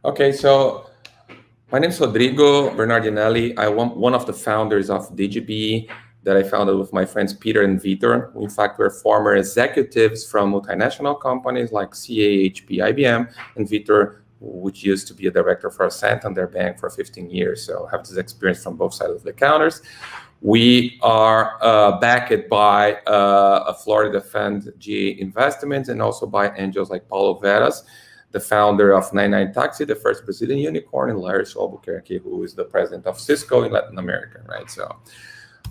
Okay, so my name is Rodrigo Bernardinelli. I'm one of the founders of Digibee that I founded with my friends Peter and Vitor. In fact, we're former executives from multinational companies like CA, HP, IBM, and Vitor, which used to be a director for Santander Bank for 15 years. So I have this experience from both sides of the counters. We are backed by a Florida fund, GA Investments, and also by angels like Paulo Veras, the founder of 99 Taxi, the first Brazilian unicorn, and Larry Albuquerque, who is the president of Cisco in Latin America, right? So,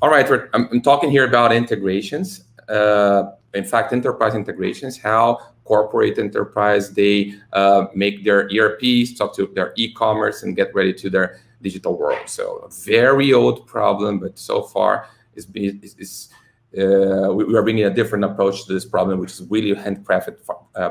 all right, I'm talking here about integrations. In fact, enterprise integrations, how corporate enterprise, they make their ERPs, talk to their e-commerce, and get ready to their digital world. So a very old problem, but so far we are bringing a different approach to this problem, which is really handcrafted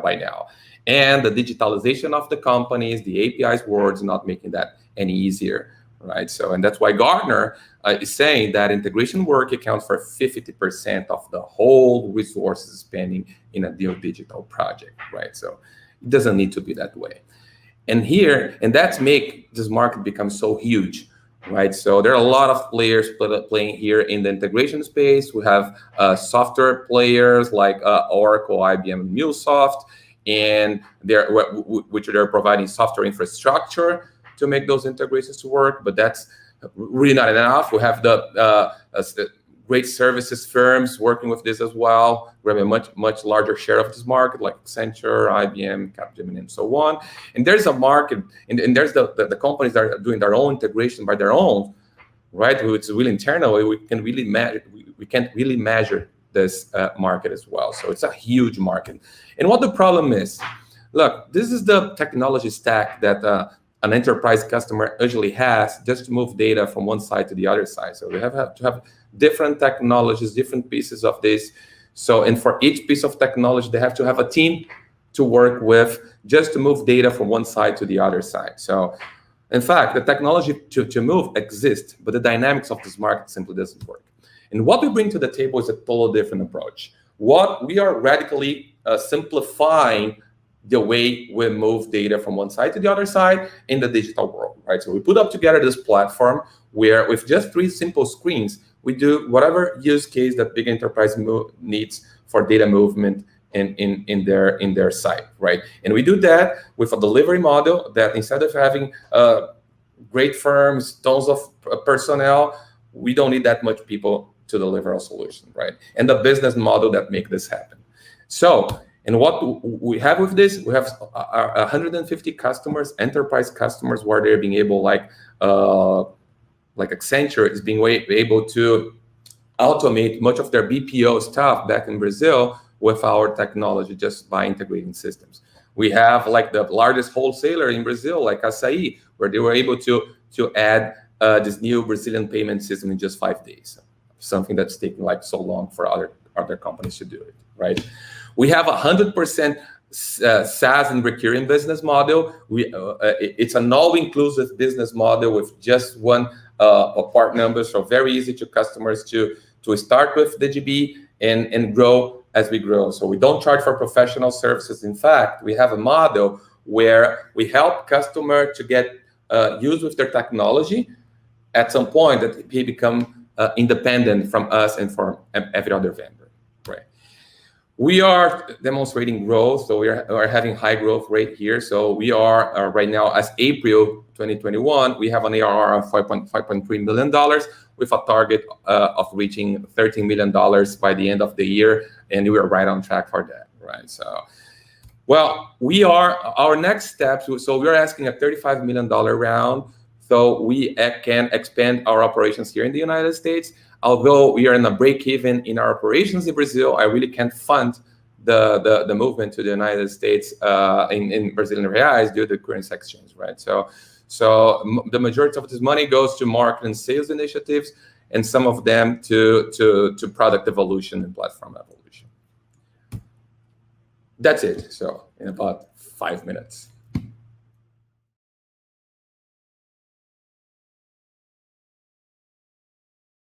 by now. And the digitalization of the companies, the APIs words, not making that any easier, right? So, and that's why Gartner is saying that integration work accounts for 50% of the whole resources spending in a new digital project, right? So it doesn't need to be that way. And that's make this market become so huge, right? So there are a lot of players playing here in the integration space. We have software players like Oracle, IBM, and MuleSoft, and which they're providing software infrastructure to make those integrations to work, but that's really not enough. We have the great services firms working with this as well. We have a much larger share of this market, like Accenture, IBM, Capgemini, and so on. And there's a market, and there's the companies that are doing their own integration by their own, right? It's really internal. We can really measure. We can't really measure this market as well. So it's a huge market. And what the problem is, look, this is the technology stack that an enterprise customer usually has just to move data from one side to the other side. So we have to have different technologies, different pieces of this. So, and for each piece of technology, they have to have a team to work with just to move data from one side to the other side. So, in fact, the technology to move exists, but the dynamics of this market simply doesn't work. And what we bring to the table is a total different approach. What we are radically simplifying the way we move data from one side to the other side in the digital world, right? So we put up together this platform where with just 3 simple screens, we do whatever use case that big enterprise needs for data movement in their site, right? And we do that with a delivery model that instead of having great firms, tons of personnel, we don't need that much people to deliver a solution, right? And the business model that make this happen. So, and what we have with this, we have 150 customers, enterprise customers, where they're being able, like Accenture is being able to automate much of their BPO stuff back in Brazil with our technology just by integrating systems. We have like the largest wholesaler in Brazil, like Açaí, where they were able to add this new Brazilian payment system in just 5 days. Something that's taking like so long for other companies to do it, right? We have 100% SaaS and recurring business model. It's an all-inclusive business model with just one part number, so very easy to customers to start with Digibee and grow as we grow. So we don't charge for professional services. In fact, we have a model where we help customer to get used with their technology at some point that he become independent from us and from every other vendor, right? We are demonstrating growth, so we are having high growth rate here. So we are right now, as April 2021, we have an ARR of $5.3 million with a target of reaching $13 million by the end of the year, and we are right on track for that, right? So, well, our next steps, so we're asking a $35 million round, so we can expand our operations here in the United States. Although we are in a break-even in our operations in Brazil, I really can't fund the movement to the United States in Brazilian reais due to the currency exchange, right? So the majority of this money goes to market and sales initiatives, and some of them to product evolution and platform evolution. That's it. So in about 5 minutes.